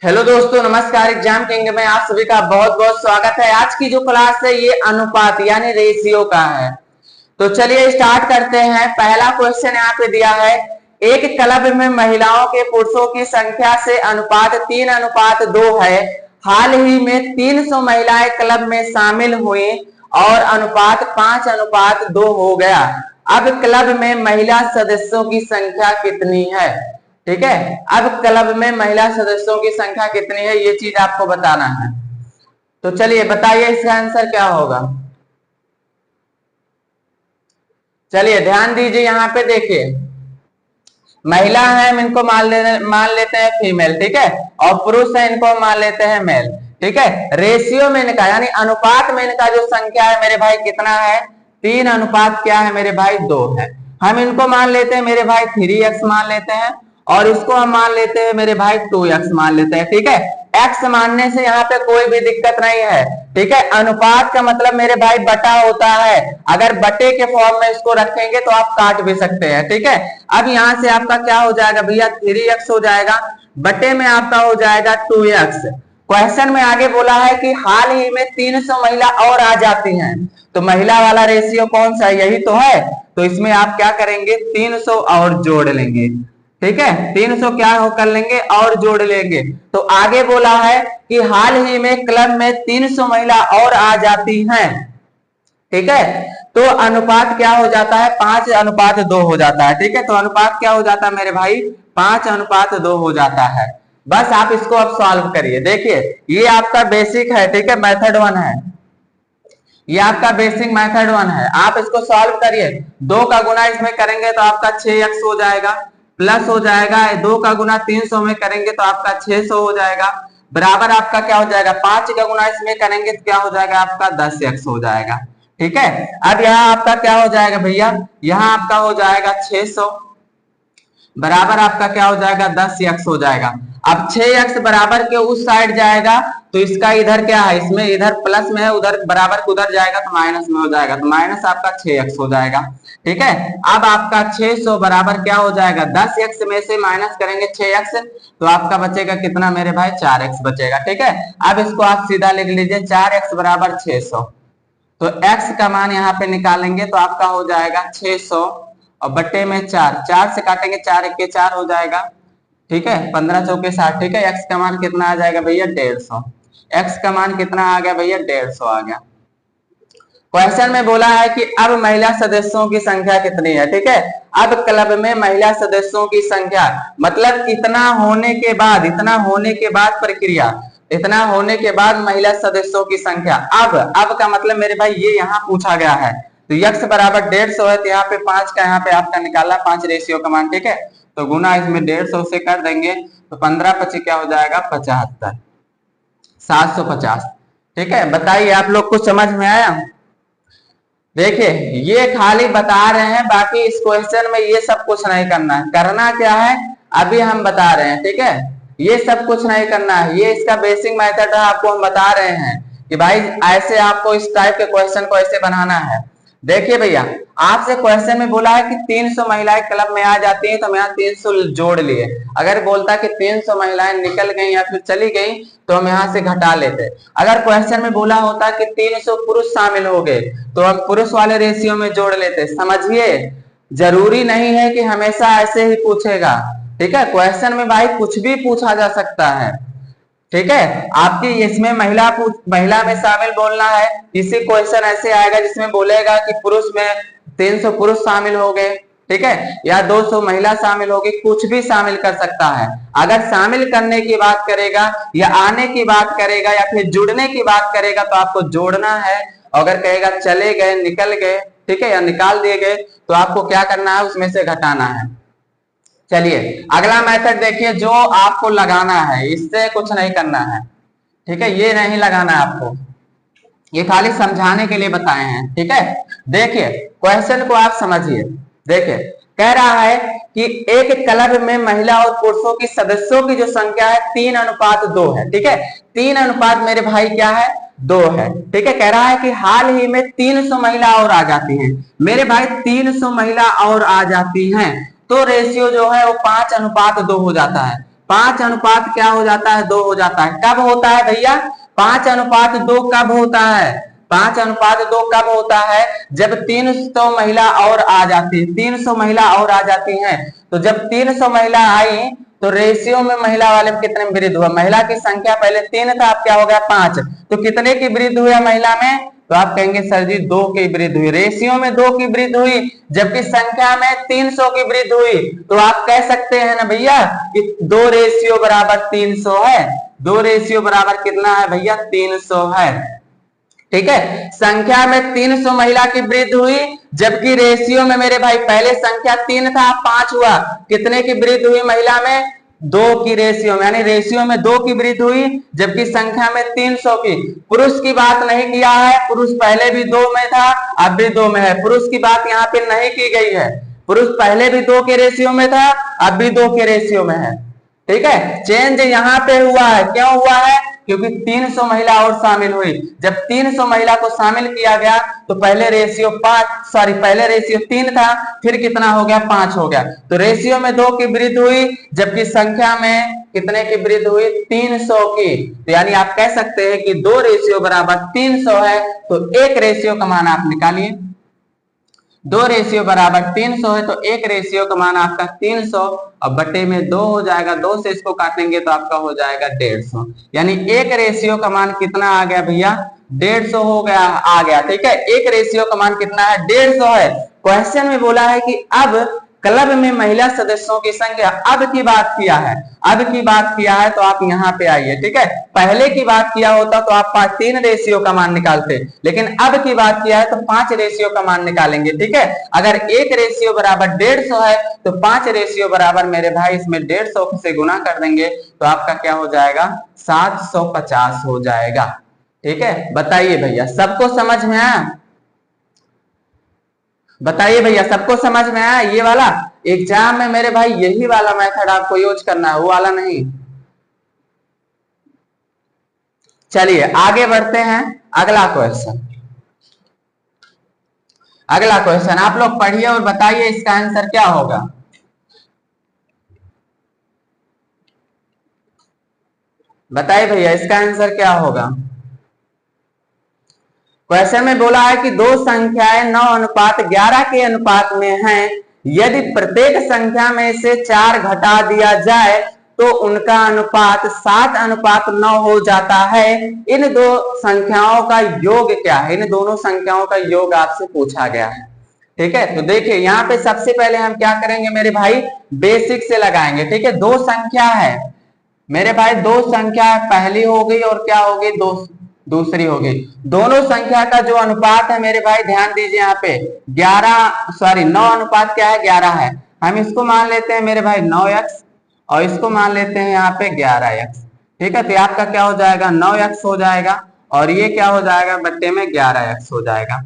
Hello दोस्तों, नमस्कार। Exam king में आप सभी का बहुत बहुत स्वागत है। आज की जो क्लास है ये अनुपात यानी रेशियो का है। तो चलिए स्टार्ट करते हैं। पहला क्वेश्चन यहाँ पे दिया है, एक क्लब में महिलाओं के पुरुषों की संख्या से अनुपात 3:2 है। हाल ही में 300 महिलाएं क्लब में शामिल हुई और अनुपात 5:2 हो गया। अब क्लब में महिला सदस्यों की संख्या कितनी है? ठीक है, अब क्लब में महिला सदस्यों की संख्या कितनी है ये चीज आपको बताना है। तो चलिए बताइए इसका आंसर क्या होगा। चलिए ध्यान दीजिए, यहाँ पे देखिए महिला है, हम इनको मान लेते हैं फीमेल, ठीक है, और पुरुष है, इनको मान लेते हैं मेल। ठीक है, रेशियो में इनका यानी अनुपात में इनका जो संख्या है मेरे भाई कितना है? 3 अनुपात क्या है मेरे भाई? 2 है। हम इनको मान लेते हैं मेरे भाई 3x मान लेते हैं और इसको हम मान लेते हैं मेरे भाई 2x मान लेते हैं। ठीक है, x मानने से यहाँ पे कोई भी दिक्कत नहीं है। ठीक है, अनुपात का मतलब मेरे भाई बटा होता है। अगर बटे के फॉर्म में इसको रखेंगे तो आप काट भी सकते हैं। ठीक है, अब यहाँ से आपका क्या हो जाएगा भैया? 3x हो जाएगा, बटे में आपका हो जाएगा 2x। क्वेश्चन में आगे बोला है कि हाल ही में 300 महिला और आ जाती हैं, तो महिला वाला रेशियो कौन सा है? यही तो है। तो इसमें आप क्या करेंगे? 300 और जोड़ लेंगे। ठीक है, 300 क्या हो कर लेंगे और जोड़ लेंगे। तो आगे बोला है कि हाल ही में क्लब में 300 महिला और आ जाती हैं। ठीक है, तो अनुपात क्या हो जाता है? 5:2 हो जाता है। ठीक है, तो अनुपात क्या हो जाता है मेरे भाई? 5:2 हो जाता है। बस आप इसको अब सॉल्व करिए। देखिए ये आपका बेसिक है, ठीक है, मेथड 1 है, ये आपका बेसिक मेथड 1 है। आप इसको सॉल्व करिए। 2 का गुना इसमें करेंगे तो आपका 6x हो जाएगा, प्लस हो जाएगा 2 का गुना 300 में करेंगे तो आपका 600 हो जाएगा, बराबर आपका क्या हो जाएगा? 5 का गुना इसमें करेंगे तो क्या हो जाएगा? आपका 10x हो जाएगा। ठीक है, अब यहाँ आपका क्या हो जाएगा भैया? यहाँ आपका हो जाएगा 600 बराबर आपका क्या हो जाएगा? 10x हो जाएगा। अब 6x बराबर के उस साइड जाएगा तो इसका इधर क्या है? इसमें इधर प्लस में है, उधर बराबर उधर जाएगा तो माइनस में हो जाएगा, तो माइनस आपका 6x हो जाएगा। ठीक है, अब आपका 600 बराबर क्या हो जाएगा? 10x में से माइनस करेंगे 6x तो आपका बचेगा कितना मेरे भाई? 4x बचेगा। ठीक है, अब इसको आप सीधा लिख लीजिए, 4x बराबर 600। तो x का मान यहाँ पे निकालेंगे तो आपका हो जाएगा 600 और बट्टे में 4, 4 से काटेंगे 4 1 के 4 हो जाएगा। ठीक है, 15 चौके 60। ठीक है, x का मान कितना आ जाएगा भैया? 150। x का मान कितना आ गया भैया? 150 आ गया। क्वेश्चन में बोला है कि अब महिला सदस्यों की संख्या कितनी है? ठीक है, अब क्लब में महिला सदस्यों की संख्या मतलब इतना होने के बाद, इतना होने के बाद प्रक्रिया, इतना होने के बाद महिला सदस्यों की संख्या। अब का मतलब मेरे भाई ये यहाँ पूछा गया है, तो x बराबर 150 है, तो यहाँ पे 5 का यहाँ पे आपका निकाला 5 रेशियो का मान। ठीक है, तो गुना इसमें 150 से कर देंगे तो 15 25 क्या हो जाएगा? 75, 750। ठीक है, बताइए आप लोग को समझ में आया? देखिए ये खाली बता रहे हैं, बाकी इस क्वेश्चन में ये सब कुछ नहीं करना है। करना क्या है अभी हम बता रहे हैं। ठीक है, ये सब कुछ नहीं करना है, ये इसका बेसिक मेथड है, आपको हम बता रहे हैं कि भाई ऐसे आपको इस टाइप के क्वेश्चन को ऐसे बनाना है। देखिए भैया, आपसे क्वेश्चन में बोला है कि 300 महिलाएं क्लब में आ जाती हैं, तो हम यहाँ 300 जोड़ लिए। अगर बोलता कि 300 महिलाएं निकल गई या फिर चली गई तो हम यहाँ से घटा लेते। अगर क्वेश्चन में बोला होता कि 300 पुरुष शामिल हो गए तो हम पुरुष वाले रेशियो में जोड़ लेते। समझिए, जरूरी नहीं है कि हमेशा ऐसे ही पूछेगा। ठीक है, क्वेश्चन में भाई कुछ भी पूछा जा सकता है। ठीक है, आपकी इसमें महिला में शामिल बोलना है, इसी क्वेश्चन ऐसे आएगा जिसमें बोलेगा कि पुरुष में 300 पुरुष शामिल हो गए, ठीक है, या 200 महिला शामिल होगी, कुछ भी शामिल कर सकता है। अगर शामिल करने की बात करेगा या आने की बात करेगा या फिर जुड़ने की बात करेगा तो आपको जोड़ना है। अगर कहेगा चले गए, निकल गए, ठीक है, या निकाल दिए गए तो आपको क्या करना है? उसमें से घटाना है। चलिए अगला मेथड देखिए, जो आपको लगाना है, इससे कुछ नहीं करना है। ठीक है, ये नहीं लगाना है आपको, ये खाली समझाने के लिए बताए हैं। ठीक है, देखिए क्वेश्चन को आप समझिए। देखिए कह रहा है कि एक क्लब में महिला और पुरुषों की सदस्यों की जो संख्या है 3:2 है। ठीक है, 3 अनुपात मेरे भाई क्या है? 2 है। ठीक है, कह रहा है कि हाल ही में 300 महिला और आ जाती हैं। मेरे भाई 300 महिला और आ जाती हैं तो रेशियो जो है वो 5:2 हो जाता है। 5 अनुपात क्या हो जाता है, 2 हो जाता है। कब होता है भैया 5 अनुपात 2 कब होता है, 5 अनुपात 2 कब होता है, जब 300 महिला और आ जाती है, 300 महिला और आ जाती हैं। तो जब 300 महिला आई तो रेशियो में महिला वाले में कितने में वृद्धि हुआ, महिला की संख्या पहले 3 था, अब क्या हो गया 5, तो कितने की वृद्धि हुई महिला में, तो आप कहेंगे सर जी 2 की वृद्धि हुई, रेशियो में 2 की वृद्धि हुई, जबकि संख्या में 300 की वृद्धि हुई। तो आप कह सकते हैं ना भैया कि 2 रेशियो बराबर 300 है, 2 रेशियो बराबर कितना है भैया 300 है। ठीक है, संख्या में 300 महिला की वृद्धि हुई, जबकि रेशियो में मेरे भाई पहले संख्या 3 था 5 हुआ, कितने की वृद्धि हुई महिला में, 2 की रेशियो में, यानी रेशियो में 2 की वृद्धि हुई, जबकि संख्या में 300 की। पुरुष की बात नहीं किया है, पुरुष पहले भी 2 में था अब भी 2 में है, पुरुष की बात यहाँ पे नहीं की गई है, पुरुष पहले भी 2 के रेशियो में था अब भी 2 के रेशियो में है। ठीक है, चेंज यहाँ पे हुआ है, क्यों हुआ है, क्योंकि 300 महिला और शामिल हुई। जब 300 महिला को शामिल किया गया तो पहले रेशियो 3 था, फिर कितना हो गया 5 हो गया, तो रेशियो में 2 की वृद्धि हुई, जबकि संख्या में कितने की वृद्धि हुई 300 की। तो यानी आप कह सकते हैं कि 2 रेशियो बराबर 300 है, तो 1 रेशियो का मान आप निकालिए, 2 रेशियो बराबर 300 है, तो 1 रेशियो का मान आपका 300 और बटे में 2 हो जाएगा, 2 से इसको काटेंगे तो आपका हो जाएगा 150, यानी 1 रेशियो का मान कितना आ गया भैया 150 हो गया, आ गया। ठीक है, 1 रेशियो का मान कितना है 150 है। क्वेश्चन में बोला है कि अब क्लब में महिला सदस्यों की संख्या, अब की बात किया है, अब की बात किया है, तो आप यहाँ पे आइए। ठीक है, पहले की बात किया होता तो आप 3 रेशियो का मान निकालते, लेकिन अब की बात किया है तो 5 रेशियो का मान निकालेंगे। ठीक है, अगर 1 रेशियो बराबर 150 है तो 5 रेशियो बराबर मेरे भाई इसमें 150 से गुना कर देंगे तो आपका क्या हो जाएगा 750 हो जाएगा। ठीक है, बताइए भैया सबको समझ में आया, बताइए भैया सबको समझ में आया। ये वाला एग्जाम में मेरे भाई यही वाला मेथड आपको यूज करना है, वो वाला नहीं। चलिए आगे बढ़ते हैं, अगला क्वेश्चन, अगला क्वेश्चन आप लोग पढ़िए और बताइए इसका आंसर क्या होगा। बताइए भैया इसका आंसर क्या होगा। क्वेश्चन में बोला है कि 2 संख्याएं 9:11 के अनुपात में हैं, यदि प्रत्येक संख्या में से 4 घटा दिया जाए तो उनका अनुपात 7:9 हो जाता है। इन 2 संख्याओं का योग क्या है, इन दोनों संख्याओं का योग आपसे पूछा गया है। ठीक है, तो देखिए यहाँ पे सबसे पहले हम क्या करेंगे मेरे भाई बेसिक से लगाएंगे। ठीक है, 2 संख्या है मेरे भाई, 2 संख्या पहली हो गई और क्या हो गई दूसरी हो गई, दोनों संख्या का जो अनुपात है मेरे भाई ध्यान दीजिए यहाँ पे 9 अनुपात क्या है 11 है, हम इसको मान लेते हैं मेरे भाई 9x और इसको मान लेते हैं यहाँ पे 11x। ठीक है, तो आपका क्या हो जाएगा 9x हो जाएगा और ये क्या हो जाएगा बट्टे में 11x हो जाएगा।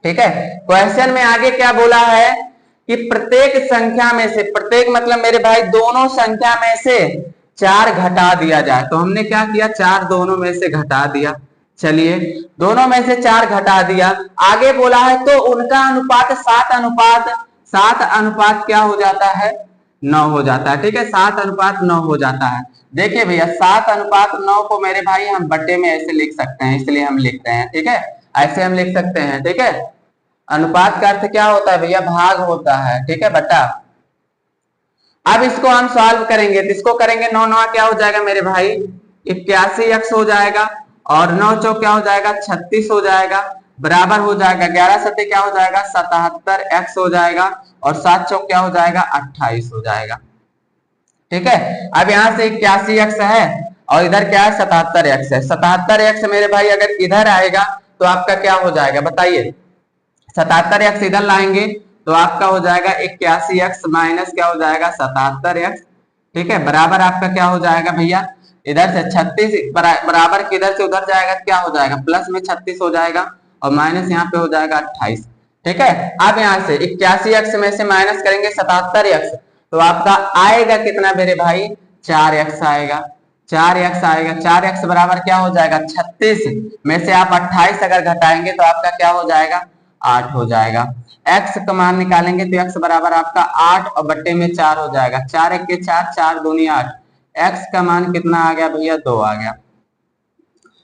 ठीक है, क्वेश्चन में आगे क्या बोला है कि प्रत्येक संख्या में से, प्रत्येक मतलब मेरे भाई दोनों संख्या में से 4 घटा दिया जाए, तो हमने क्या किया 4 दोनों में से घटा दिया। चलिए दोनों में से 4 घटा दिया, आगे बोला है तो उनका अनुपात 7:9 क्या हो जाता है 9 हो जाता है। ठीक है, 7:9 हो जाता है। देखिए भैया 7:9 को मेरे भाई हम बट्टे में ऐसे लिख सकते हैं, इसलिए हम लिखते हैं। ठीक है, ऐसे हम लिख सकते हैं। ठीक है, अनुपात का अर्थ क्या होता है भैया भाग होता है। ठीक है बट्टा, अब इसको हम सॉल्व करेंगे तो इसको करेंगे 9 9 क्या हो जाएगा मेरे भाई 81x हो जाएगा और 9 चौक क्या हो जाएगा 36 हो जाएगा, बराबर हो जाएगा 11 सत्ते क्या हो जाएगा 77x हो जाएगा और 7 चौक क्या हो जाएगा 28 हो जाएगा। ठीक है, अब यहां से 81x है और इधर क्या है 77x है, 77x मेरे भाई अगर इधर आएगा तो आपका क्या हो जाएगा बताइए, 77x इधर लाएंगे तो आपका हो जाएगा 81x माइनस क्या हो जाएगा 77x। ठीक है, बराबर आपका क्या हो जाएगा भैया इधर से 36 बराबर किधर से उधर जाएगा क्या हो जाएगा प्लस में 36 हो जाएगा और माइनस यहाँ पे हो जाएगा 28। ठीक है, अब यहाँ से 81x में से माइनस करेंगे 77x तो आपका आएगा कितना मेरे भाई 4x आएगा, 4x आएगा, 4x बराबर क्या हो जाएगा 36 में से आप 28 अगर घटाएंगे तो आपका क्या हो जाएगा 8 हो जाएगा। x का मान निकालेंगे तो x बराबर आपका 8 और बट्टे में 4 हो जाएगा, 4 1 के 4 4 दूनी 8, x का मान कितना आ गया भैया 2 आ गया।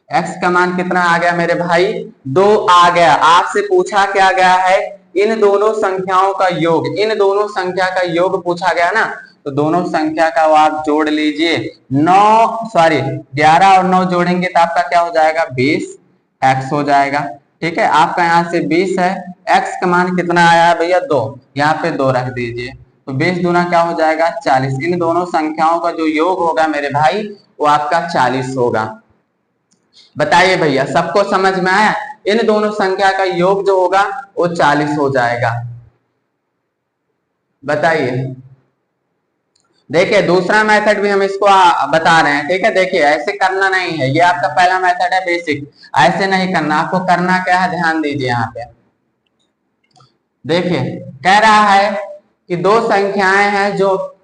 x का मान कितना आ गया मेरे भाई 2 आ गया। आपसे पूछा क्या गया है इन दोनों संख्याओं का योग, इन दोनों संख्या का योग पूछा गया ना, तो दोनों संख्या का आप जोड़ लीजिए 11 और 9 जोड़ेंगे तो आपका क्या हो जाएगा 20x हो जाएगा। ठीक है, आपका यहाँ से 20 है, x का मान कितना आया है भैया 2, यहाँ पे 2 रख दीजिए तो 20 दूना क्या हो जाएगा 40। इन दोनों संख्याओं का जो योग होगा मेरे भाई वो आपका 40 होगा। बताइए भैया सबको समझ में आया? इन दोनों संख्या का योग जो होगा वो 40 हो जाएगा। बताइए। देखिए दूसरा मेथड भी हम इसको बता रहे हैं। ठीक है, देखिए ऐसे करना नहीं है, ये आपका पहला मेथड है बेसिक, ऐसे नहीं करना। आपको करना क्या है ध्यान दीजिए यहाँ पे। देखिए कह रहा है कि दो संख्याएं हैं, जो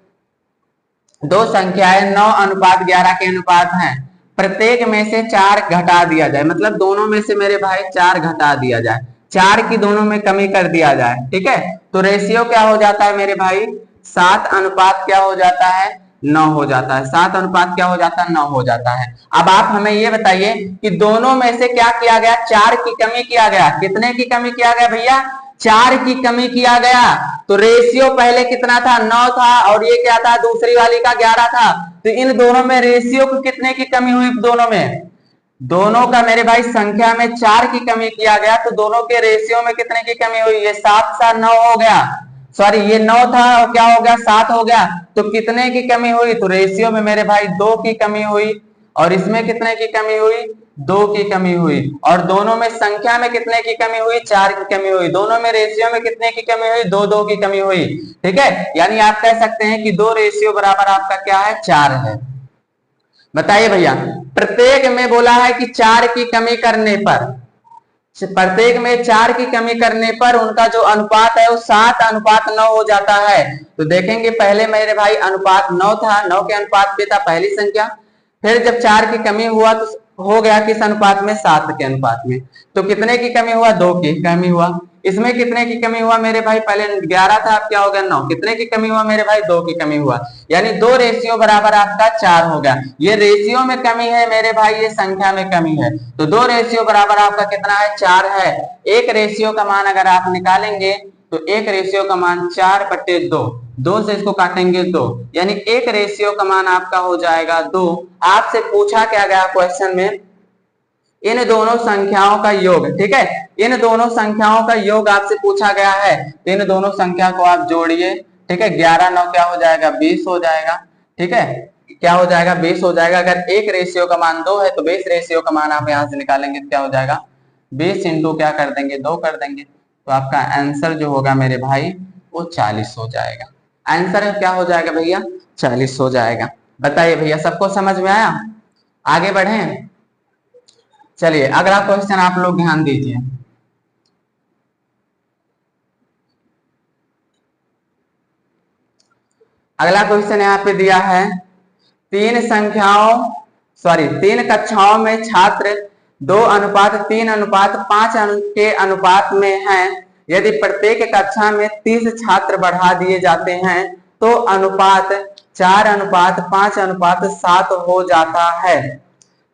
दो संख्याएं 9:11 के अनुपात हैं, प्रत्येक में से 4 घटा दिया जाए, मतलब दोनों में से मेरे भाई 4 घटा दिया जाए, 4 की दोनों में कमी कर दिया जाए। ठीक है, तो रेशियो क्या हो जाता है मेरे भाई 7 अनुपात क्या हो जाता है 9 हो जाता है। 7 अनुपात क्या हो जाता है 9 हो जाता है। अब आप हमें ये बताइए कि दोनों में से क्या किया गया 4 की कमी किया गया। कितने की कमी किया गया भैया 4 की कमी किया गया। तो रेशियो पहले कितना था 9 था और ये क्या था दूसरी वाली का 11 था। तो इन दोनों में रेशियो को कितने की कमी हुई, दोनों का मेरे भाई संख्या में 4 की कमी किया गया। तो दोनों के रेशियो में कितने की कमी हुई, ये 7 सा 9 हो गया, सॉरी ये 9 था और क्या हो गया 7 हो गया। तो कितने की कमी हुई, तो रेशियो में मेरे भाई 2 की कमी हुई और इसमें कितने की कमी हुई 2 की कमी हुई। और दोनों में संख्या में कितने की कमी हुई 4 की कमी हुई। दोनों में रेशियो में कितने की कमी हुई 2 की कमी हुई। ठीक है, यानी आप कह सकते हैं कि 2 रेशियो बराबर आपका क्या है 4 है। बताइए भैया प्रत्येक में बोला है कि 4 की कमी करने पर, प्रत्येक में 4 की कमी करने पर उनका जो अनुपात है वो 7:9 हो जाता है। तो देखेंगे पहले मेरे भाई अनुपात 9 था, 9 के अनुपात पे था पहली संख्या, फिर जब 4 की कमी हुआ तो हो गया किस अनुपात में 7 के अनुपात में। तो कितने की कमी हुआ 2 की कमी हुआ। इसमें कितने की कमी हुआ मेरे भाई पहले 11 था अब क्या हो गया 9, कितने की कमी हुआ मेरे भाई 2 की कमी हुआ, यानी 2 रेशियो बराबर आपका 4 हो गया। ये रेशियो में कमी है मेरे भाई, ये संख्या में कमी है। तो 2 रेशियो बराबर आपका कितना है 4 है। एक रेशियो का मान अगर आप निकालेंगे तो एक रेशियो का मान 4/2, 2 से इसको काटेंगे 2, यानी एक रेशियो का मान आपका हो जाएगा 2। आपसे पूछा क्या गया क्वेश्चन में इन दोनों संख्याओं का योग। ठीक है, इन दोनों संख्याओं का योग आपसे पूछा गया है, तो इन दोनों संख्या को आप जोड़िए। ठीक है, 11 9 क्या हो जाएगा 20 हो जाएगा। ठीक है, क्या हो जाएगा 20 हो जाएगा। अगर एक रेशियो का मान 2 है तो 20 रेशियो का मान आप यहां से निकालेंगे तो क्या हो जाएगा 20 इंटू क्या कर देंगे 2 कर देंगे। तो आपका आंसर जो होगा मेरे भाई वो 40 हो जाएगा। आंसर क्या हो जाएगा भैया 40 हो जाएगा। बताइए भैया सबको समझ में आया? आगे बढ़े। चलिए अगला क्वेश्चन आप लोग ध्यान दीजिए। अगला क्वेश्चन यहाँ पे दिया है तीन कक्षाओं में छात्र 2:3:5 के अनुपात में हैं। यदि प्रत्येक कक्षा में 30 छात्र बढ़ा दिए जाते हैं तो अनुपात 4:5:7 हो जाता है।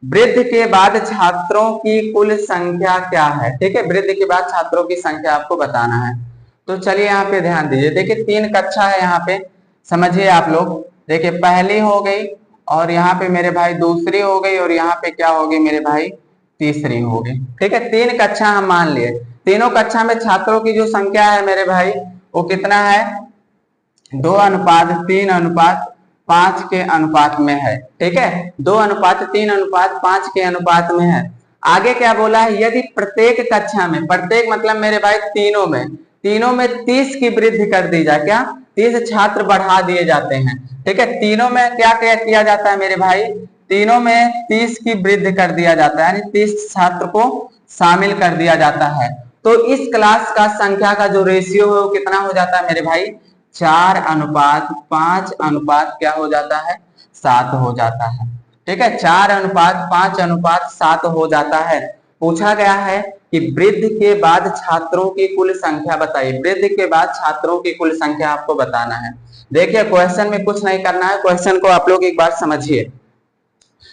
वृद्धि के बाद छात्रों की कुल संख्या क्या है। ठीक है, वृद्धि के बाद छात्रों की संख्या आपको बताना है। तो चलिए यहाँ पे ध्यान दीजिए। देखिए 3 कक्षा है यहाँ पे, समझिए आप लोग। देखिए पहली हो गई और यहाँ पे मेरे भाई दूसरी हो गई और यहाँ पे क्या हो गई मेरे भाई तीसरी हो गई। ठीक है, 3 कक्षा हम मान लिए। तीनों कक्षा में छात्रों की जो संख्या है मेरे भाई वो कितना है 2:3:5 के अनुपात में है। ठीक है, 2:3:5 के अनुपात में है। आगे क्या बोला है यदि प्रत्येक कक्षा में, प्रत्येक मतलब मेरे भाई तीनों में 30 की वृद्धि कर दी जाए, क्या 30 छात्र बढ़ा दिए जाते हैं। ठीक है, तीनों में क्या किया जाता है मेरे भाई, तीनों में 30 की वृद्धि कर दिया जाता है, यानी 30 छात्र को शामिल कर दिया जाता है। तो इस क्लास का संख्या का जो रेशियो है वो कितना हो जाता है मेरे भाई 4:5 क्या हो जाता है 7 हो जाता है। ठीक है, 4:5:7 हो जाता है। पूछा गया है कि वृद्धि के बाद छात्रों की कुल संख्या बताइए। वृद्धि के बाद छात्रों की कुल संख्या आपको बताना है। देखिए क्वेश्चन में कुछ नहीं करना है, क्वेश्चन को आप लोग एक बार समझिए।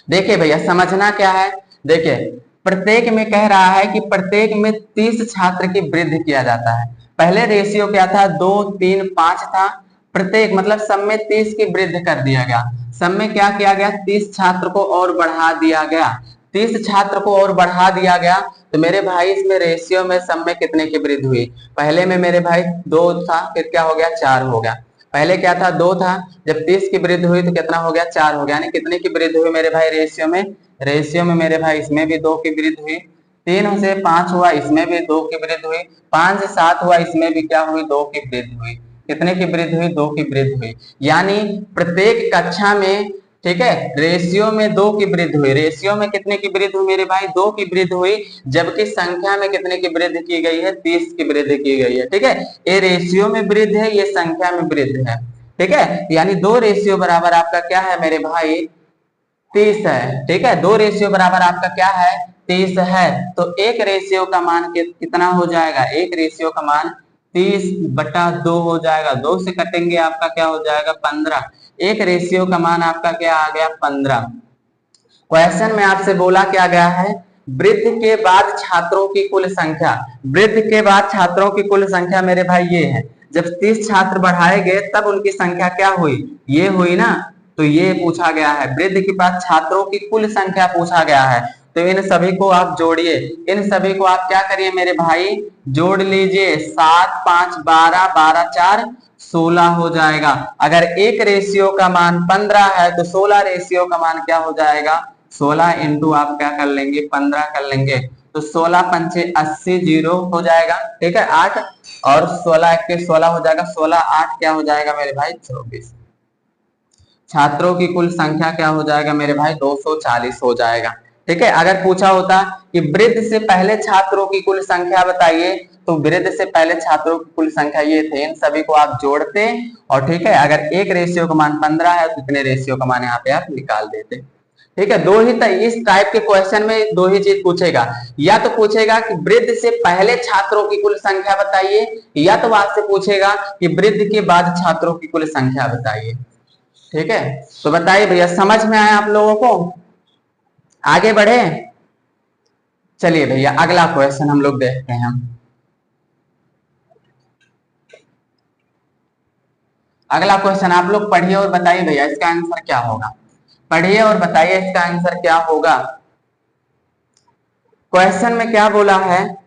देखिए भैया समझना क्या है, देखिए प्रत्येक में कह रहा है कि प्रत्येक में 30 छात्र की वृद्धि किया जाता है। पहले रेशियो क्या था, 2 3 5 था। प्रत्येक मतलब सब में 30 की वृद्धि कर दिया गया। सब में क्या किया गया, 30 छात्र को और बढ़ा दिया गया। 30 छात्र को और बढ़ा दिया गया तो मेरे भाई इसमें रेशियो में सब में कितने की वृद्धि हुई, पहले में मेरे भाई 2 था, फिर क्या हो गया 4 हो गया। पहले क्या था 2 था, जब 30 की वृद्धि हुई तो कितना हो गया 4 हो गया। यानी कितने की वृद्धि हुई मेरे भाई रेशियो में, रेशियो में मेरे भाई इसमें भी 2 की वृद्धि हुई। 3 से 5 हुआ, इसमें भी 2 की वृद्धि हुई। 5 से 7 हुआ, इसमें भी क्या हुई 2 की वृद्धि हुई। कितने की वृद्धि हुई, 2 की वृद्धि हुई। यानी प्रत्येक कक्षा में, ठीक है, रेशियो में 2 की वृद्धि हुई। रेशियो में कितने की वृद्धि हुई मेरे भाई, 2 की वृद्धि हुई। जबकि संख्या में कितने की वृद्धि की गई है, 30 की वृद्धि की गई है। ठीक है, ये रेशियो में वृद्धि है, ये संख्या में वृद्धि है। ठीक है, यानी 2 रेशियो बराबर आपका क्या है मेरे भाई 30 है। ठीक है, 2 रेशियो बराबर आपका क्या है 30 है। तो एक रेशियो का मान कितना हो जाएगा, एक रेशियो का मान 30/2 हो जाएगा। 2 से कटेंगे आपका क्या हो जाएगा 15। एक रेशियो का मान आपका क्या आ गया 15। क्वेश्चन में आपसे बोला क्या गया है, वृद्धि के बाद छात्रों की कुल संख्या। वृद्धि के बाद छात्रों की कुल संख्या मेरे भाई ये है, जब 30 छात्र बढ़ाए गए तब उनकी संख्या क्या हुई, ये हुई ना। तो ये पूछा गया है, वृद्धि के बाद छात्रों की कुल संख्या पूछा गया है। तो इन सभी को आप जोड़िए, इन सभी को आप क्या करिए मेरे भाई जोड़ लीजिए। 7 5 12, 12 4 16 हो जाएगा। अगर एक रेशियो का मान 15 है तो 16 रेशियो का मान क्या हो जाएगा 16 इंटू आप क्या कर लेंगे 15 कर लेंगे। तो 16 पंचे 80, 0 हो जाएगा। ठीक है 8 और 16 के 16 हो जाएगा। 16 8 क्या हो जाएगा मेरे भाई 24। छात्रों की कुल संख्या क्या हो जाएगा मेरे भाई 240 हो जाएगा। ठीक है, अगर पूछा होता कि वृद्धि से पहले छात्रों की कुल संख्या बताइए, तो वृद्धि से पहले छात्रों की कुल संख्या ये थे, इन सभी को आप जोड़ते और ठीक है अगर एक रेशियो का मान 15 है तो इतने रेशियो का मान यहाँ पे आप निकाल देते। ठीक है, दो ही इस टाइप के क्वेश्चन में दो ही चीज पूछेगा, या तो पूछेगा कि वृद्धि से पहले छात्रों की कुल संख्या बताइए, या तो आपसे पूछेगा कि वृद्धि के बाद छात्रों की कुल संख्या बताइए। ठीक है, तो बताइए भैया समझ में आया आप लोगों को, आगे बढ़े। चलिए भैया अगला क्वेश्चन हम लोग देखते हैं। अगला क्वेश्चन आप लोग पढ़िए और बताइए भैया इसका आंसर क्या होगा। पढ़िए और बताइए इसका आंसर क्या होगा। क्वेश्चन में क्या बोला है,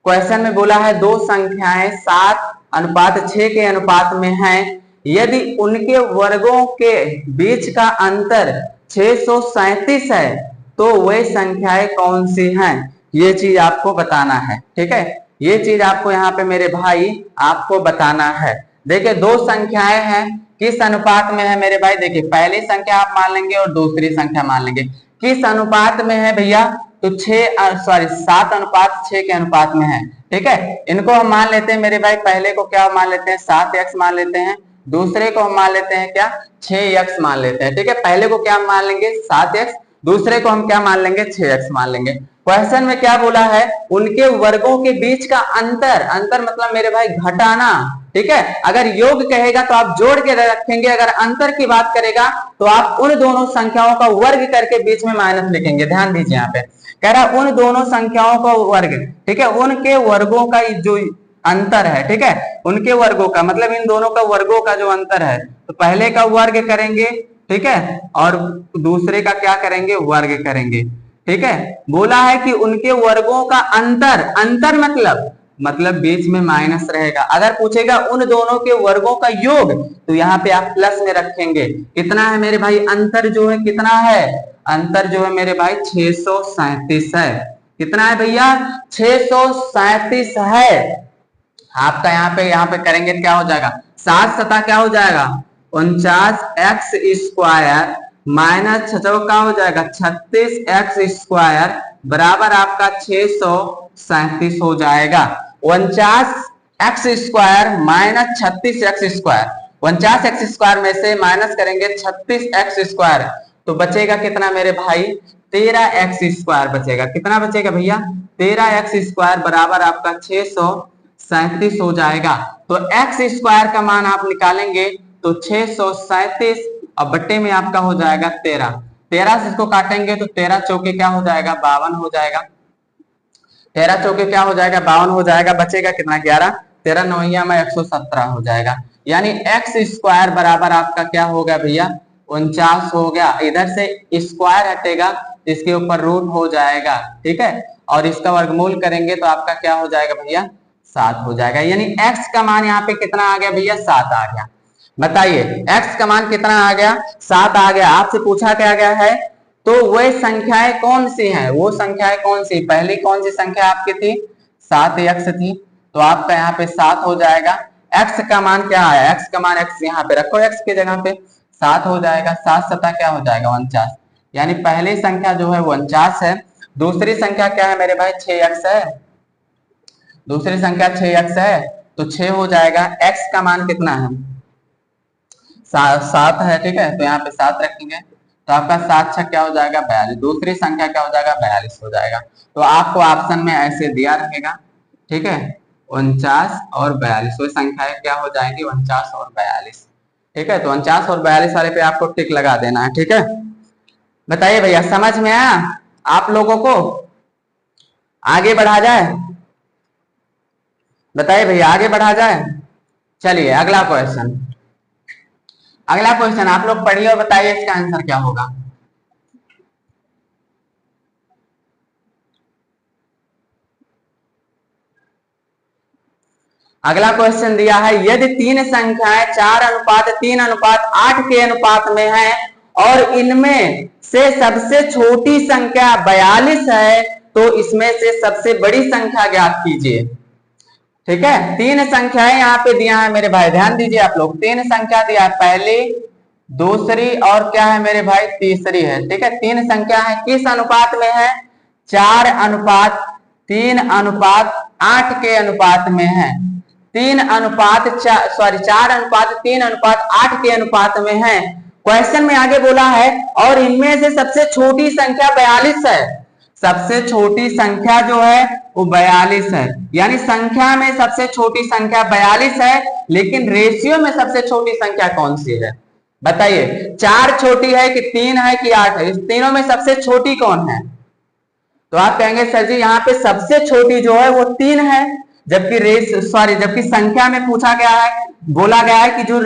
क्वेश्चन में बोला है दो संख्याएं 7:6 के अनुपात में हैं, यदि उनके वर्गों के बीच का अंतर 637 है तो वे संख्याएं कौन सी हैं, ये चीज आपको बताना है। ठीक है, ये चीज आपको यहाँ पे मेरे भाई आपको बताना है। देखिए दो संख्याएं हैं, किस अनुपात में है मेरे भाई, देखिए पहली संख्या आप मान लेंगे और दूसरी संख्या मान लेंगे। किस अनुपात में है भैया, तो 7:6 के अनुपात में है। ठीक है, इनको हम मान लेते हैं मेरे भाई, पहले को क्या मान लेते हैं 7x मान लेते हैं, दूसरे को हम मान लेते हैं क्या 6x मान लेते हैं। ठीक है, पहले को क्या मान लेंगे 7x, दूसरे को हम क्या मान लेंगे 6x मान लेंगे। क्वेश्चन में क्या बोला है, उनके वर्गों के बीच का अंतर, अंतर मतलब मेरे भाई घटाना। ठीक है, अगर योग कहेगा तो आप जोड़ के रखेंगे, अगर अंतर की बात करेगा तो आप उन दोनों संख्याओं का वर्ग करके बीच में माइनस लिखेंगे। ध्यान दीजिए यहाँ पे कह रहा उन दोनों संख्याओं का वर्ग। ठीक है, उनके वर्गों का जो अंतर है, ठीक है, उनके वर्गों का मतलब इन दोनों का वर्गों का जो अंतर है, तो पहले का वर्ग करेंगे, ठीक है, और दूसरे का क्या करेंगे वर्ग करेंगे। ठीक है, बोला है कि उनके वर्गों का अंतर, अंतर मतलब बीच में माइनस रहेगा। अगर पूछेगा उन दोनों के वर्गों का योग तो यहाँ पे आप प्लस में रखेंगे। कितना है मेरे भाई अंतर जो है, कितना है अंतर जो है मेरे भाई 637 है। कितना है भैया 637 है। आपका यहाँ पे करेंगे क्या हो जाएगा 7 सता क्या हो जाएगा 49x² माइनस 6 का हो जाएगा 36x² बराबर आपका 637 हो जाएगा। 49x² माइनस 36x², 49x² में से माइनस करेंगे 36x² तो बचेगा कितना मेरे भाई 13x² बचेगा। कितना बचेगा भैया 13x² बराबर आपका 637 हो जाएगा। तो x² का मान आप निकालेंगे तो 637 और बट्टे में आपका हो जाएगा 13। 13 से इसको काटेंगे तो 13 चौके क्या हो जाएगा 52 हो जाएगा। 13 चौके क्या हो जाएगा 52 हो जाएगा। बचेगा कितना 11। 13 नवैया में 117 हो जाएगा। यानी x² बराबर आपका क्या हो गया भैया 49 हो गया। इधर से स्क्वायर हटेगा इसके ऊपर रूट हो जाएगा, ठीक है। और इसका वर्गमूल करेंगे तो आपका क्या हो जाएगा भैया 7 हो जाएगा। यानी x का मान यहाँ पे कितना आ गया भैया 7 आ गया। बताइए x का मान कितना आ गया 7 आ गया। आपसे पूछा क्या गया है तो वह संख्याएं कौन सी हैं, वो संख्याएं कौन सी, पहली कौन सी संख्या आपकी थी 7x थी, तो आपका यहाँ पे 7 हो जाएगा। x का मान क्या है, x का मान x यहाँ पे रखो, x के जगह पे 7 हो जाएगा। 7 सता क्या हो जाएगा 49। यानी पहली संख्या जो है 49 है। दूसरी संख्या क्या है मेरे भाई 6x है। दूसरी संख्या 6x है तो 6 हो जाएगा। x का मान कितना है 7 है, ठीक है। तो यहाँ पे 7 रखेंगे तो आपका 7 6 क्या हो जाएगा 42। दूसरी संख्या क्या हो जाएगा 42 हो जाएगा। तो आपको ऑप्शन में ऐसे दिया रहेगा, ठीक है 49 और 42। वो संख्याएं क्या हो जाएंगी 49 और 42, ठीक है। तो 49 और 42 वाले पे आपको टिक लगा देना है, ठीक है। बताइए भैया समझ में आया आप लोगों को, आगे बढ़ा जाए। बताइए भैया आगे बढ़ा जाए। चलिए अगला क्वेश्चन। अगला क्वेश्चन आप लोग पढ़िए और बताइए इसका आंसर क्या होगा। अगला क्वेश्चन दिया है यदि तीन संख्याएं 4:3:8 के अनुपात में है और इनमें से सबसे छोटी संख्या 42 है तो इसमें से सबसे बड़ी संख्या ज्ञात कीजिए, ठीक है। तीन संख्याएं यहाँ पे दिया है मेरे भाई, ध्यान दीजिए आप लोग। तीन संख्या दिया है, पहली दूसरी और क्या है मेरे भाई तीसरी है, ठीक है। तीन संख्या है, किस अनुपात में है 4:3:8 के अनुपात में है। 4:3:8 के अनुपात में है। क्वेश्चन में आगे बोला है और इनमें से सबसे छोटी संख्या 42 है। सबसे छोटी संख्या जो है वो 42 है। यानी संख्या में सबसे छोटी संख्या 42 है, लेकिन रेशियो में सबसे छोटी संख्या कौन सी है बताइए। 4 छोटी है कि 3 है कि 8 है, इस तीनों में सबसे छोटी कौन है। तो आप कहेंगे सर जी यहाँ पे सबसे छोटी जो है वो 3 है, जबकि संख्या में पूछा गया है, बोला गया है कि जो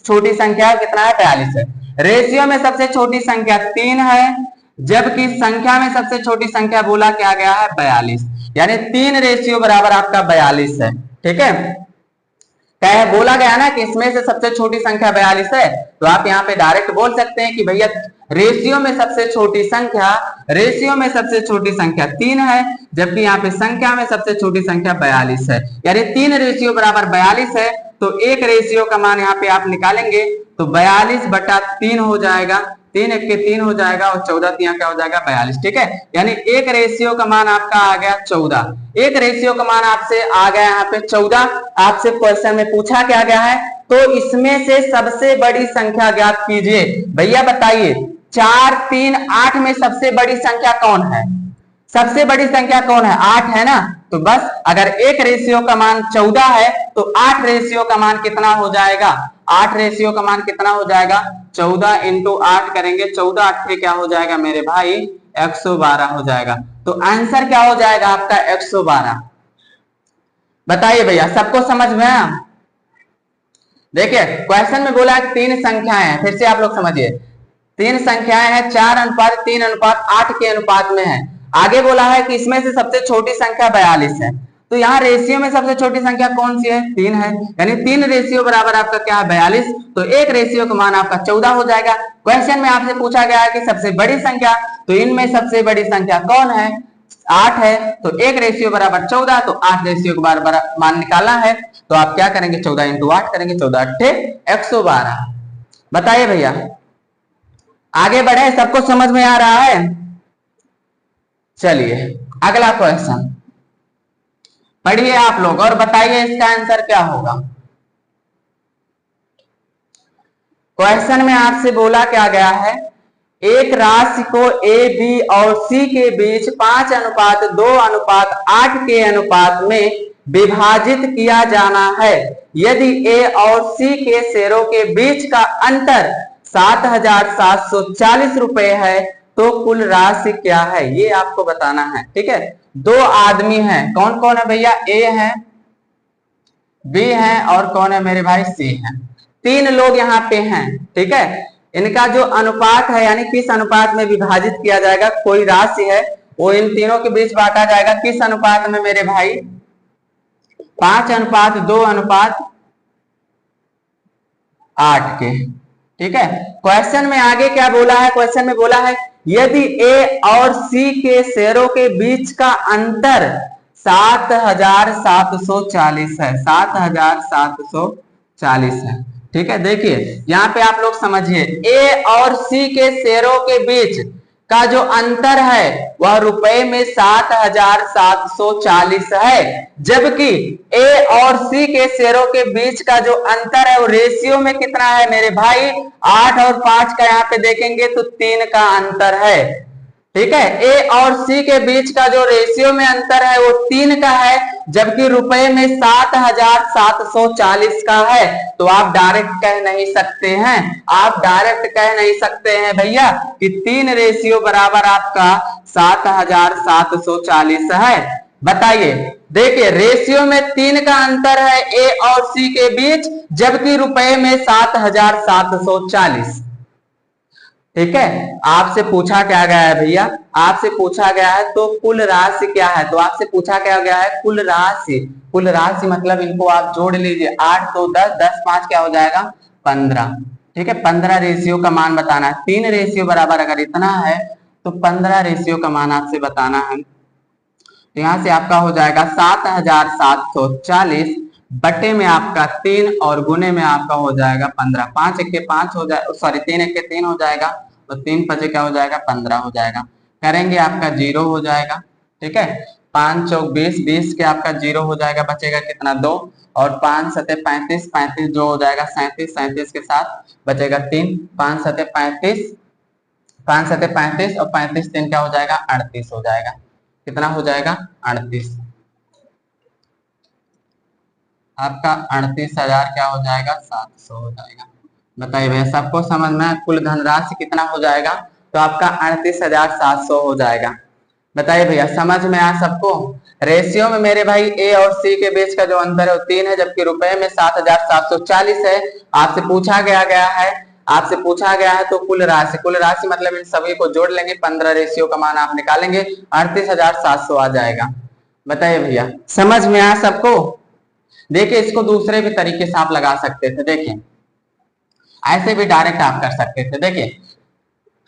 छोटी संख्या है कितना है 42 है। रेशियो में सबसे छोटी संख्या 3 है, जबकि संख्या में सबसे छोटी संख्या बोला क्या गया है 42। यानी 3 रेशियो बराबर आपका 42 है, ठीक है। क्या है बोला गया ना कि इसमें से सबसे छोटी संख्या 42 है, तो आप यहाँ पे डायरेक्ट बोल सकते हैं कि भैया रेशियो में सबसे छोटी संख्या 3 है, जबकि यहाँ पे संख्या में सबसे छोटी संख्या 42 है। यानी 3 रेशियो बराबर 42 है, तो एक रेशियो का मान यहाँ पे आप निकालेंगे तो 42/3 हो जाएगा। 3 1 के 3 हो जाएगा और 14 3 क्या हो जाएगा 42, ठीक है। यानी एक रेशियो का मान आपका आ गया 14। एक रेशियो का मान आपसे आ गया यहाँ पे 14। आपसे क्वेश्चन में पूछा क्या गया है तो इसमें से सबसे बड़ी संख्या ज्ञात कीजिए। भैया बताइए 4 3 8 में सबसे बड़ी संख्या कौन है, सबसे बड़ी संख्या कौन है 8 है ना। तो बस अगर एक रेशियो का मान 14 है तो 8 रेशियो का मान कितना हो जाएगा, 8 रेशियो का मान कितना हो जाएगा 14 × 8 करेंगे, 14 8 क्या हो जाएगा मेरे भाई 112 हो जाएगा। तो आंसर क्या हो जाएगा आपका 112। बताइए भैया सबको समझ में आया। देखिए क्वेश्चन में बोला है 3 संख्याएं हैं, फिर से आप लोग समझिए 3 संख्याएं हैं 4:3:8 के अनुपात में है। आगे बोला है कि इसमें से सबसे छोटी संख्या 42 है, तो यहाँ रेशियो में सबसे छोटी संख्या कौन सी है 3 है। यानी 3 रेशियो बराबर आपका क्या है 42, तो एक रेशियो का मान आपका 14 हो जाएगा। क्वेश्चन में आपसे पूछा गया है कि सबसे बड़ी संख्या, तो इनमें सबसे बड़ी संख्या कौन है 8 है, तो एक रेशियो बराबर 14, तो 8 रेशियो के बार मान निकालना है। तो आप क्या करेंगे 14 × 8 करेंगे, 14 8 112। बताइए भैया आगे बढ़े, सबको समझ में आ रहा है। चलिए अगला क्वेश्चन पढ़िए आप लोग और बताइए इसका आंसर क्या होगा। क्वेश्चन में आपसे बोला क्या गया है एक राशि को ए, बी और सी के बीच 5:2:8 के अनुपात में विभाजित किया जाना है। यदि ए और सी के शेयरों के बीच का अंतर 7,740 रुपए है तो कुल राशि क्या है, ये आपको बताना है। ठीक है, दो आदमी हैं, कौन कौन है भैया, ए है, बी है और कौन है मेरे भाई, सी है। तीन लोग यहाँ पे हैं। ठीक है, इनका जो अनुपात है यानी किस अनुपात में विभाजित किया जाएगा, कोई राशि है वो इन तीनों के बीच बांटा जाएगा, किस अनुपात में मेरे भाई, 5:2:8 के। ठीक है, क्वेश्चन में आगे क्या बोला है, क्वेश्चन में बोला है यदि ए और सी के शेयरों के बीच का अंतर 7,740 है, 7,740 है। ठीक है, देखिए यहाँ पे आप लोग समझिए, ए और सी के शेयरों के बीच का जो अंतर है वह रुपए में 7,740 है, जबकि ए और सी के शेयरों के बीच का जो अंतर है वो रेशियो में कितना है मेरे भाई, 8 और 5 का यहाँ पे देखेंगे तो 3 का अंतर है। ठीक है, ए और सी के बीच का जो रेशियो में अंतर है वो 3 का है, जबकि रुपए में 7,740 का है। तो आप डायरेक्ट कह नहीं सकते हैं, आप डायरेक्ट कह नहीं सकते हैं भैया कि 3 रेशियो बराबर आपका 7,740 है। बताइए, देखिए रेशियो में 3 का अंतर है ए और सी के बीच, जबकि रुपए में 7,740। ठीक है, आपसे पूछा क्या गया है भैया, आपसे पूछा गया है तो कुल राशि क्या है, तो आपसे पूछा क्या गया है, कुल राशि। कुल राशि मतलब इनको आप जोड़ लीजिए, 8 2 10, 10 5 क्या हो जाएगा, 15। ठीक है, 15 रेशियो का मान बताना है। 3 रेशियो बराबर अगर इतना है तो 15 रेशियो का मान आपसे बताना है। तो यहाँ से आपका हो जाएगा 7,740 बटे में आपका 3 और गुने में आपका हो जाएगा 15। 5 1 के 5 हो जाए, सॉरी 3 1 के 3 हो जाएगा, तो 3 5 क्या हो जाएगा, 15 हो जाएगा। करेंगे आपका 0 हो जाएगा। ठीक है, 5 चौक 20, 20 के आपका 0 हो जाएगा, बचेगा कितना, 2 और 5 7 35, 35 जो हो जाएगा 37, 37 के साथ बचेगा 3, 5 7 35, 5 7 35 और 35 3 क्या हो जाएगा, 38 हो जाएगा। कितना हो जाएगा, 38। आपका 38,000 क्या हो जाएगा, 700 हो जाएगा। बताइए भैया, सबको समझ में कुल धनराशि कितना हो जाएगा, तो आपका 38,700 हो जाएगा। बताइए भैया, समझ में आया सबको। रेशियो में मेरे भाई ए और सी के बीच का जो अंतर है वो 3 है, जबकि रुपए में 7,740 है। आपसे पूछा गया है, आपसे पूछा गया है तो कुल राशि, कुल राशि मतलब इन सभी को जोड़ लेंगे, 15 रेशियो का मान आप निकालेंगे, 38,700 आ जाएगा। बताइए भैया, समझ में आया सबको। देखिए, इसको दूसरे भी तरीके से आप लगा सकते थे। देखिए, ऐसे भी डायरेक्ट आप कर सकते थे। देखिए,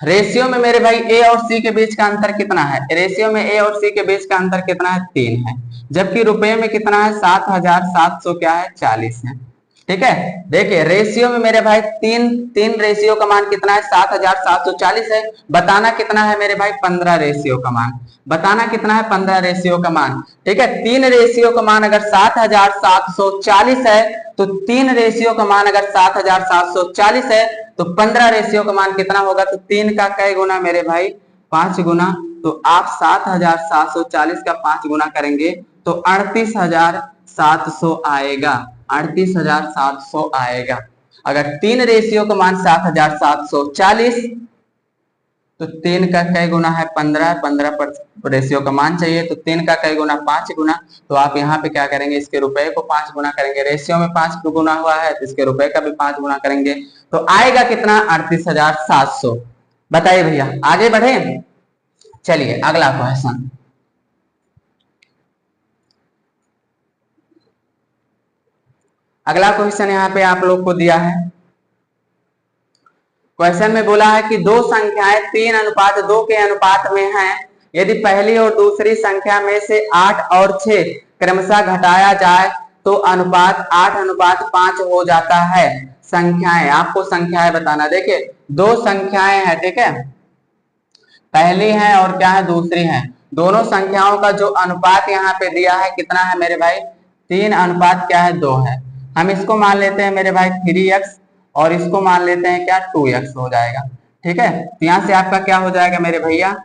रेशियो में मेरे भाई ए और सी के बीच का अंतर कितना है, रेशियो में ए और सी के बीच का अंतर कितना है, 3 है, जबकि रुपए में कितना है, 7,700 क्या है, 40 है। ठीक है, देखिए रेशियो में मेरे भाई 3 रेशियो का मान कितना है, 7,740 है। बताना कितना है मेरे भाई, 15 रेशियो का मान। बताना कितना है, 15 रेशियो का मान। ठीक है, 3 रेशियो का मान अगर 7,740 है तो 3 रेशियो का मान अगर 7,740 है तो 15 रेशियो का मान कितना होगा, तो 3 का कई गुना मेरे भाई, 5 गुना। तो आप 7,740 का 5 गुना करेंगे तो 38,700 आएगा, 38,700 आएगा। अगर 3 रेशियो का मान 7,740 तो 3 का कई गुना है, 15, 15 पर रेशियो का मान चाहिए तो 3 का कई गुना, 5 गुना। तो आप यहाँ पे क्या करेंगे, इसके रुपए को 5 गुना करेंगे, रेशियो में 5 गुना हुआ है तो इसके रुपए का भी 5 गुना करेंगे, तो आएगा कितना, 38,700। बताइए भैया, आगे बढ़े। चलिए अगला क्वेश्चन। अगला क्वेश्चन यहाँ पे आप लोग को दिया है। क्वेश्चन में बोला है कि दो संख्याएं 3:2 के अनुपात में हैं। यदि पहली और दूसरी संख्या में से 8 और 6 क्रमशः घटाया जाए तो अनुपात 8:5 हो जाता है। संख्याएं, आपको संख्याएं बताना। देखिए, दो संख्याएं हैं, ठीक है, पहली है और क्या है, दूसरी है। दोनों संख्याओं का जो अनुपात यहाँ पे दिया है कितना है मेरे भाई, 3:2 है। हम इसको मान लेते हैं मेरे भाई 3x और इसको मान लेते हैं क्या, 2x हो जाएगा। ठीक है। तो यहाँ से आपका क्या हो जाएगा मेरे भैया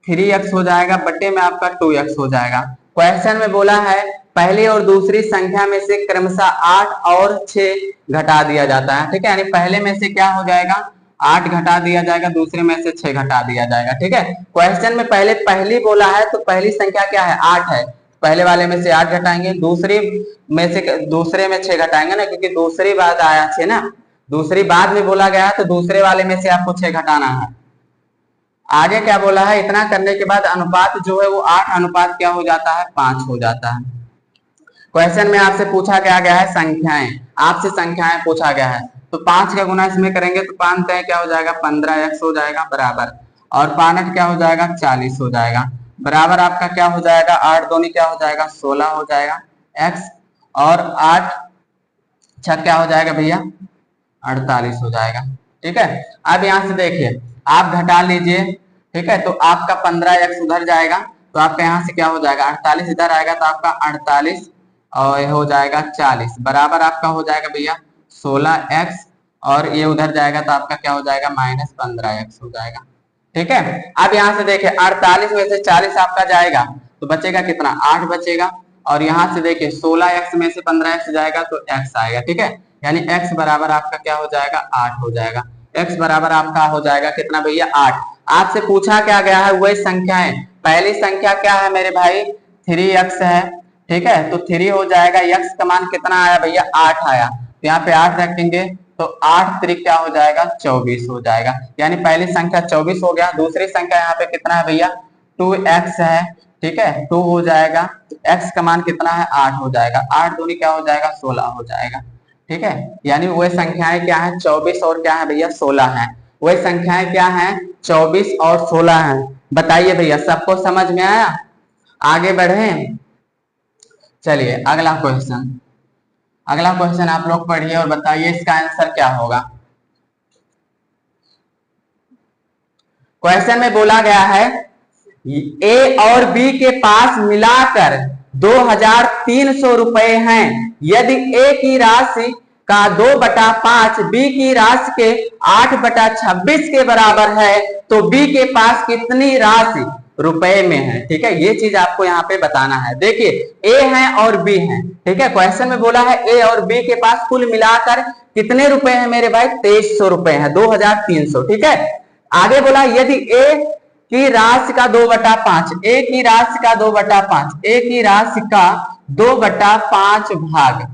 3x हो जाएगा, बट्टे में आपका 2x हो जाएगा। क्वेश्चन में बोला है पहली और दूसरी संख्या में से क्रमशः 8 और 6 घटा दिया जाता है, ठीक है। यानी पहले में से क्या हो जाएगा 8 घटा दिया जाएगा, दूसरे में से 6 घटा दिया जाएगा, ठीक है। क्वेश्चन में पहले पहली बोला है तो पहली संख्या क्या है 8 है, पहले वाले में से 8 घटाएंगे, दूसरे में 6 घटाएंगे ना, क्योंकि दूसरी बात आया 6 ना, दूसरी बाद में बोला गया तो दूसरे वाले में से आपको 6 घटाना है। आगे क्या बोला है इतना करने के बाद अनुपात जो है वो 8 अनुपात क्या हो जाता है 5 हो जाता है। क्वेश्चन में आपसे पूछा गया है संख्याएं, आपसे संख्याएं पूछा गया है, तो 5 का गुना इसमें करेंगे तो 5 क्या हो जाएगा 15x हो जाएगा बराबर, और 5 क्या हो जाएगा 40 हो जाएगा बराबर, आपका क्या हो जाएगा 8 दूनी क्या हो जाएगा 16 हो जाएगा x, और 8 6 क्या हो जाएगा भैया 48 हो जाएगा, ठीक है। अब यहाँ से देखिए आप घटा लीजिए, ठीक है, तो आपका 15x उधर जाएगा तो आपका यहाँ से क्या हो जाएगा 48 इधर आएगा तो आपका 48 और हो जाएगा 40 बराबर आपका हो जाएगा भैया 16x, और ये उधर जाएगा तो आपका क्या हो जाएगा -15x हो जाएगा, ठीक है। अब यहाँ से देखिए 48 में से 40 आपका जाएगा तो बचेगा कितना 8 बचेगा, और यहाँ से देखिए 16x में से 15x जाएगा तो x आएगा, ठीक है। यानी x बराबर आपका क्या हो जाएगा 8 हो जाएगा, x बराबर आपका हो जाएगा कितना भैया 8। आपसे पूछा क्या गया है वही संख्याएं, पहली संख्या क्या है मेरे भाई 3x है, ठीक है, तो 3 हो जाएगा, x का मान कितना आया भैया 8 आया, तो यहाँ पे 8 रखेंगे तो 8 3 क्या हो जाएगा 24 हो जाएगा, यानी पहली संख्या 24 हो गया। दूसरी संख्या यहाँ पे कितना है भैया 2x है, ठीक है, 2 हो जाएगा, x का मान कितना है 8 हो जाएगा, 8 दूनी क्या हो जाएगा 16 हो जाएगा, ठीक है। यानी वही संख्याएं क्या है 24 और क्या है भैया 16 है, वही संख्याएं क्या है 24 और 16 है। बताइए भैया सबको समझ में आया, आगे बढ़े। चलिए अगला क्वेश्चन आप लोग पढ़िए और बताइए इसका आंसर क्या होगा। क्वेश्चन में बोला गया है ए और बी के पास मिलाकर 2300 रुपए हैं, यदि ए की राशि का 2/5 बी की राशि के 8/26 के बराबर है तो बी के पास कितनी राशि रुपए में है, ठीक है। ये चीज आपको यहाँ पे बताना है। देखिए ए है और बी है, ठीक है, क्वेश्चन में बोला है ए और बी के पास कुल मिलाकर कितने रुपए हैं मेरे भाई 2300 रुपए हैं, 2300, ठीक है। आगे बोला यदि ए की राशि का 2/5, ए की राशि का 2/5, ए की राशि का 2/5 भाग,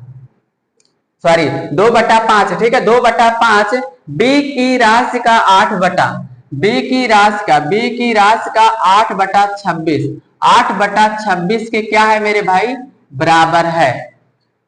सॉरी 2/5, ठीक है, 2/5 बी की राशि का 8 बी की राशि का 8/26, 8/26 के क्या है मेरे भाई बराबर है,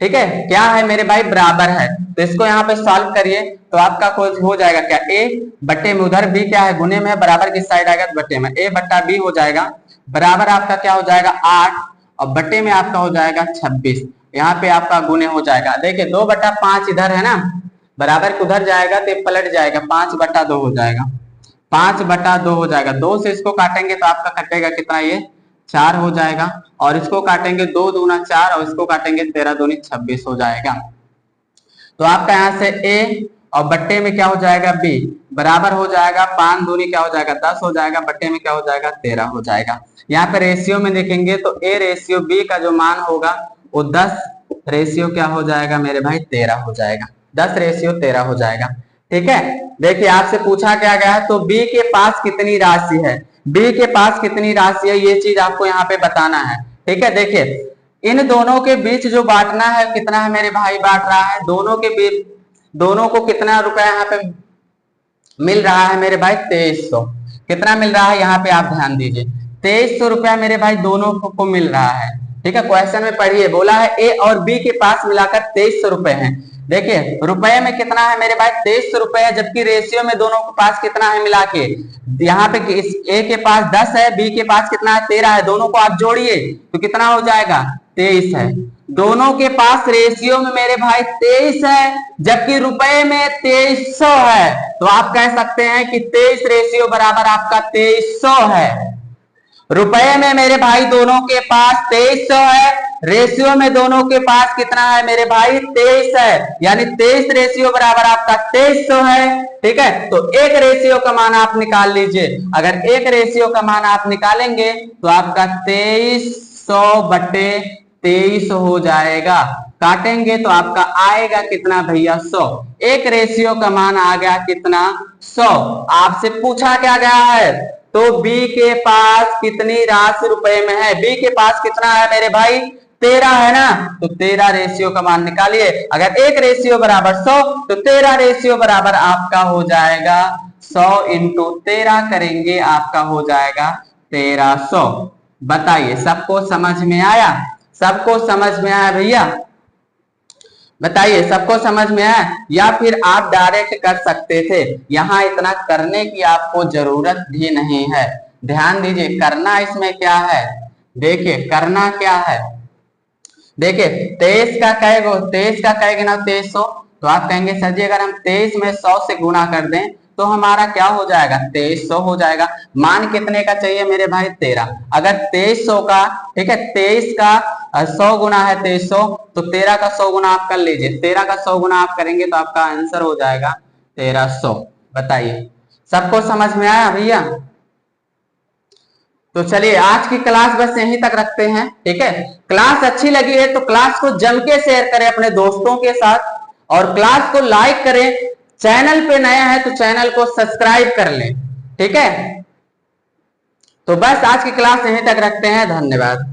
ठीक है, क्या है मेरे भाई बराबर है। तो इसको यहाँ पे सॉल्व करिए तो आपका हो जाएगा क्या ए बट्टे में, उधर बी क्या है गुने में है, बराबर की साइड आएगा तो बट्टे में, ए बट्टा बी हो जाएगा बराबर आपका क्या हो जाएगा 8 और बट्टे में आपका हो जाएगा 26, यहाँ पे आपका गुने हो जाएगा। देखिए 2/5 इधर है ना, बराबर उधर जाएगा तो पलट जाएगा 5/2 हो जाएगा, 5/2 हो जाएगा, 2 से इसको काटेंगे तो आपका कटेगा कितना ये 4 हो जाएगा, और इसको काटेंगे 2 दूना 4 और इसको काटेंगे 13 दूनी 26 हो जाएगा। तो आपका यहाँ से ए और बट्टे में क्या हो जाएगा बी बराबर हो जाएगा 5 दूनी क्या हो जाएगा 10 हो जाएगा, बट्टे में क्या हो जाएगा 13 हो जाएगा। यहाँ पे रेशियो में देखेंगे तो ए रेशियो बी का जो मान होगा वो 10 रेशियो क्या हो जाएगा मेरे भाई 13 हो जाएगा, 10 रेशियो 13 हो जाएगा, ठीक है। देखिए आपसे पूछा क्या गया है तो बी के पास कितनी राशि है, बी के पास कितनी राशि है ये चीज आपको यहाँ पे बताना है, ठीक है। देखिए इन दोनों के बीच जो बांटना है कितना है मेरे भाई बांट रहा है, दोनों को कितना रुपया यहाँ पे मिल रहा है मेरे भाई 2300, कितना मिल रहा है यहाँ पे आप ध्यान दीजिए 2300 रुपया मेरे भाई दोनों को मिल रहा है, ठीक है। क्वेश्चन में पढ़िए बोला है ए और बी के पास मिलाकर 2300 रुपए हैं। देखिए रुपए में कितना है मेरे भाई 2300 रुपए है, जबकि रेशियो में दोनों के पास कितना है मिला के, यहाँ पे ए के पास 10 है, बी के पास कितना है 13 है, दोनों को आप जोड़िए तो कितना हो जाएगा 23 है। दोनों के पास रेशियो में मेरे भाई 23 है, जबकि रुपए में 2300 है, तो आप कह सकते हैं कि 23 रेशियो बराबर आपका 2300 है। रुपए में मेरे भाई दोनों के पास 2300 है, रेशियो में दोनों के पास कितना है मेरे भाई 23 है, यानी 23 रेशियो बराबर आपका 2300 है। ठीक है, तो एक रेशियो का मान आप निकाल लीजिए। अगर एक रेशियो का मान आप निकालेंगे तो आपका 2300 बटे 23 हो जाएगा। काटेंगे तो आपका आएगा कितना भैया 100। एक रेशियो का मान आ गया कितना 100। आपसे पूछा क्या गया है, तो बी के पास कितनी राशि रुपए में है, बी के पास कितना है मेरे भाई 13 है ना, तो 13 रेशियो का मान निकालिए। अगर एक रेशियो बराबर 100 तो 13 रेशियो बराबर आपका हो जाएगा 100 इंटू 13 करेंगे, आपका हो जाएगा 1300। बताइए सबको समझ में आया, सबको समझ में आया भैया, बताइए सबको समझ में आया। या फिर आप डायरेक्ट कर सकते थे, यहां इतना करने की आपको जरूरत भी नहीं है। ध्यान दीजिए करना इसमें क्या है, देखिए करना क्या है, देखिए 23 का कै गो 23 का कै गुना 2300, तो आप कहेंगे सर जी अगर हम 23 में 100 से गुणा कर दें तो हमारा क्या हो जाएगा 2300 हो जाएगा। मान कितने का चाहिए मेरे भाई 13। अगर 2300 का, ठीक है 23 का 100 गुना है 2300, तो 13 का 100 गुना आप कर लीजिए। 13 का 100 गुना आप करेंगे तो आपका आंसर हो जाएगा 1300। बताइए सबको समझ में आया भैया। तो चलिए आज की क्लास बस यहीं तक रखते हैं। ठीक है, क्लास अच्छी लगी है तो क्लास को जम के शेयर करें अपने दोस्तों के साथ, और क्लास को लाइक करें। चैनल पे नया है तो चैनल को सब्सक्राइब कर लें। ठीक है, तो बस आज की क्लास यहीं तक रखते हैं। धन्यवाद।